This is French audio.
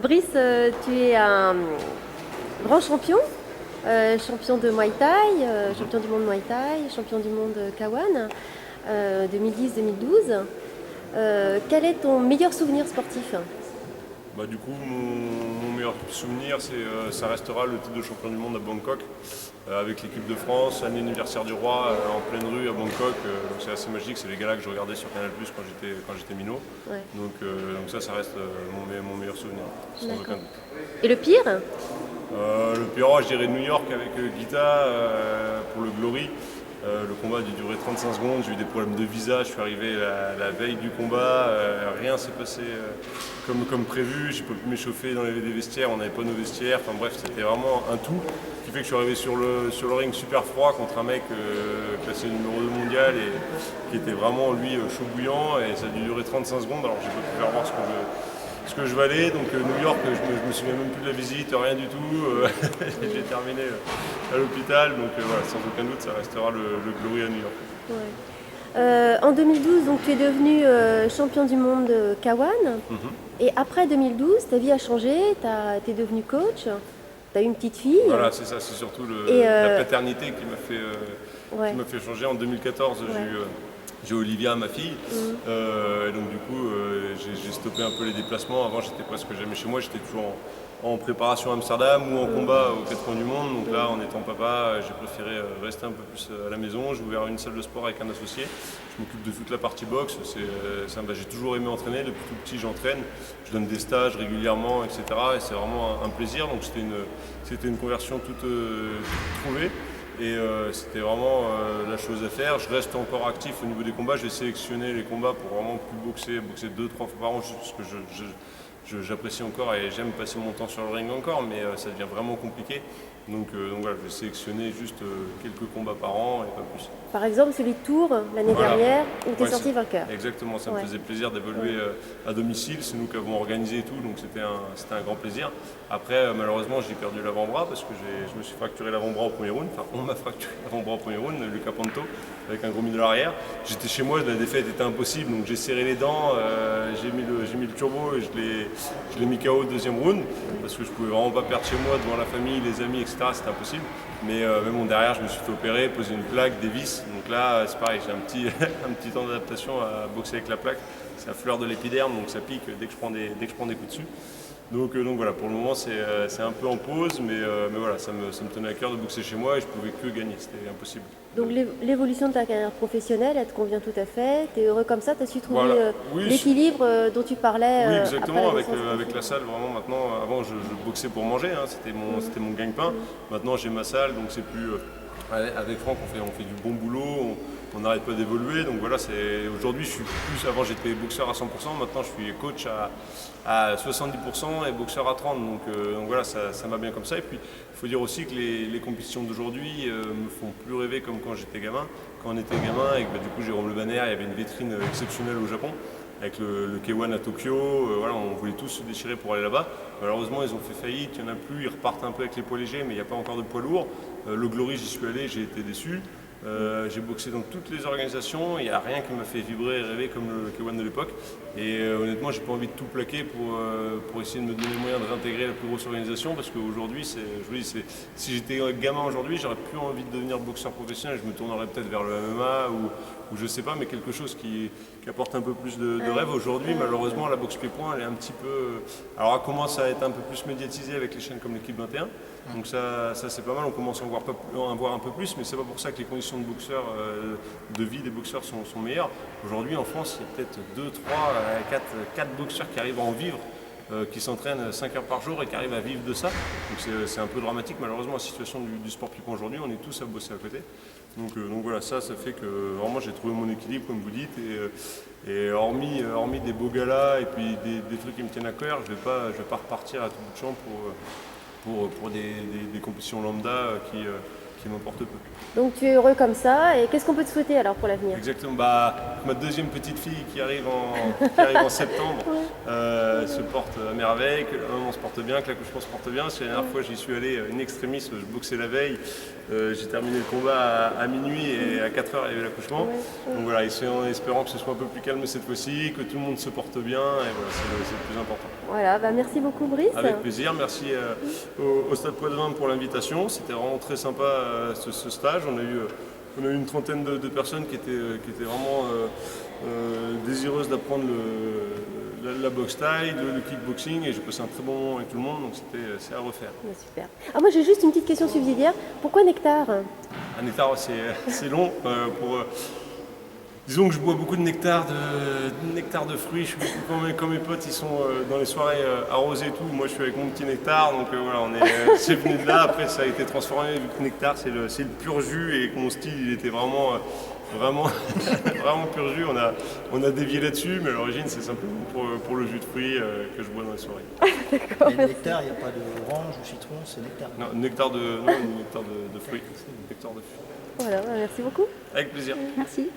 Brice, tu es un grand champion, champion de Muay Thai, champion du monde Muay Thai, champion du monde K1, 2010-2012. Quel est ton meilleur souvenir sportif? Du coup, mon meilleur souvenir, ça restera le titre de champion du monde à Bangkok, avec l'équipe de France, l'année anniversaire du roi, en pleine rue à Bangkok. Donc c'est assez magique, c'est les galas que je regardais sur Canal+ quand j'étais minot. Ouais. Donc ça reste mon meilleur souvenir, sans aucun doute. Et le pire? Le pire, je dirais New York avec Guita pour le Glory. Le combat a dû durer 35 secondes, j'ai eu des problèmes de visa, je suis arrivé la veille du combat, rien s'est passé comme prévu, j'ai pas pu m'échauffer dans les vestiaires, on n'avait pas nos vestiaires, enfin bref, c'était vraiment un tout qui fait que je suis arrivé sur le ring super froid contre un mec classé numéro 2 mondial et qui était vraiment lui chaud bouillant, et ça a dû durer 35 secondes, alors j'ai pas pu faire voir ce que je valais. Donc New York, je me souviens même plus de la visite, rien du tout. J'ai terminé à l'hôpital, donc voilà, sans aucun doute, ça restera le Glory à New York. Ouais. En 2012, donc, tu es devenu champion du monde K1. Et après 2012, ta vie a changé, tu es devenu coach, tu as eu une petite fille. Voilà, c'est ça, c'est surtout la paternité qui m'a fait changer. En 2014, j'ai Olivia, ma fille, et donc du coup j'ai stoppé un peu les déplacements. Avant j'étais presque jamais chez moi, j'étais toujours en préparation à Amsterdam ou en combat aux 4 coins du monde. Donc là, en étant papa, j'ai préféré rester un peu plus à la maison. J'ai ouvert une salle de sport avec un associé, je m'occupe de toute la partie boxe. J'ai toujours aimé entraîner, depuis tout petit j'entraîne, je donne des stages régulièrement, etc. Et c'est vraiment un plaisir, donc c'était une conversion toute trouvée. Et c'était vraiment la chose à faire. Je reste encore actif au niveau des combats. J'ai sélectionné les combats pour vraiment plus boxer 2-3 fois par an, juste parce que j'apprécie encore et j'aime passer mon temps sur le ring encore, mais ça devient vraiment compliqué. Donc voilà, je vais sélectionner juste quelques combats par an et pas plus. Par exemple, celui de Tours l'année dernière, où tu es Ouais, sorti vainqueur. Exactement, ça me faisait plaisir d'évoluer à domicile. C'est nous qui avons organisé tout, donc c'était un grand plaisir. Après, malheureusement, j'ai perdu l'avant-bras parce que je me suis fracturé l'avant-bras au premier round. Enfin, on m'a fracturé l'avant-bras au premier round, Luca Panto, avec un gros middle arrière. J'étais chez moi, la défaite était impossible, donc j'ai serré les dents, j'ai mis le turbo et je l'ai mis KO au deuxième round parce que je pouvais vraiment pas perdre chez moi devant la famille, les amis, etc. C'était impossible. Mais bon, derrière, je me suis fait opérer, poser une plaque, des vis. Donc là, c'est pareil, j'ai un petit temps d'adaptation à boxer avec la plaque. C'est à fleur de l'épiderme, donc ça pique dès que je prends des coups dessus. Donc voilà, pour le moment, c'est un peu en pause, mais voilà, ça me tenait à cœur de boxer chez moi et je pouvais que gagner, c'était impossible. Donc l'évolution de ta carrière professionnelle, elle te convient tout à fait, tu es heureux comme ça, tu as su trouver l'équilibre dont tu parlais. Oui, exactement, avec la salle, vraiment maintenant, avant je boxais pour manger, hein, c'était mon gagne-pain. Maintenant j'ai ma salle, donc c'est plus... avec Franck, on fait du bon boulot, on n'arrête pas d'évoluer. Donc voilà, aujourd'hui je suis plus... Avant j'étais boxeur à 100%, maintenant je suis coach à 70% et boxeur à 30%. Donc voilà, ça va bien comme ça. Et puis il faut dire aussi que les compétitions d'aujourd'hui me font plus rêver comme quand j'étais gamin. Quand on était gamin, avec du coup Jérôme Le Banner, il y avait une vitrine exceptionnelle au Japon, avec le K1 à Tokyo, voilà, on voulait tous se déchirer pour aller là-bas. Malheureusement, ils ont fait faillite, il n'y en a plus, ils repartent un peu avec les poids légers, mais il n'y a pas encore de poids lourds. Le Glory, j'y suis allé, j'ai été déçu. J'ai boxé dans toutes les organisations, il n'y a rien qui m'a fait vibrer et rêver comme le K1 de l'époque. Et honnêtement, j'ai pas envie de tout plaquer pour essayer de me donner le moyen de réintégrer la plus grosse organisation, parce qu'aujourd'hui, je vous dis, si j'étais gamin aujourd'hui, j'aurais plus envie de devenir boxeur professionnel, je me tournerais peut-être vers le MMA ou je sais pas, mais quelque chose qui apporte un peu plus de rêve. Aujourd'hui, malheureusement, la boxe pied-point, elle est un petit peu... Alors elle commence à être un peu plus médiatisée avec les chaînes comme l'équipe 21, donc ça c'est pas mal, on commence à en voir un peu plus, mais c'est pas pour ça que les conditions de boxeurs, de vie des boxeurs sont meilleures. Aujourd'hui, en France, il y a peut-être 2, 3, 4 boxeurs qui arrivent à en vivre, qui s'entraînent 5 heures par jour et qui arrivent à vivre de ça. Donc c'est un peu dramatique, malheureusement, la situation du sport pied-point aujourd'hui, on est tous à bosser à côté. Donc voilà, ça fait que vraiment j'ai trouvé mon équilibre, comme vous dites, et hormis des beaux galas et puis des trucs qui me tiennent à cœur, je vais pas repartir à tout bout de champ pour des compétitions lambda qui m'importent peu. Donc tu es heureux comme ça, et qu'est-ce qu'on peut te souhaiter alors pour l'avenir? Exactement, ma deuxième petite fille qui arrive en septembre se porte à merveille, que la maman se porte bien, que l'accouchement se porte bien. Parce que la dernière fois j'y suis allé in extremis, je boxais la veille, j'ai terminé le combat à minuit et à 4h il y avait l'accouchement. Donc voilà, en espérant que ce soit un peu plus calme cette fois-ci, que tout le monde se porte bien, et voilà, c'est le plus important. Voilà, bah, merci beaucoup Brice. Avec plaisir, merci au Stade Poitvin pour l'invitation. C'était vraiment très sympa ce stage. On a eu une trentaine de personnes qui étaient vraiment désireuses d'apprendre la boxe thaï, le kickboxing, et j'ai passé un très bon moment avec tout le monde, donc c'est à refaire. Ouais, super. Ah, moi j'ai juste une petite question subsidiaire. Pourquoi nectar? Un nectar, c'est long. Disons que je bois beaucoup de nectar de fruits. Je suis beaucoup comme mes potes, ils sont dans les soirées arrosées et tout. Moi, je suis avec mon petit nectar, donc voilà, c'est venu de là. Après, ça a été transformé vu que nectar, c'est le pur jus, et que mon style, il était vraiment pur jus. On a dévié là-dessus, mais à l'origine, c'est simplement pour le jus de fruits que je bois dans les soirées. D'accord. Et le nectar, il n'y a pas d'orange ou citron, c'est nectar. Non, nectar de fruits. Nectar de fruits. Voilà, bah, merci beaucoup. Avec plaisir. Merci.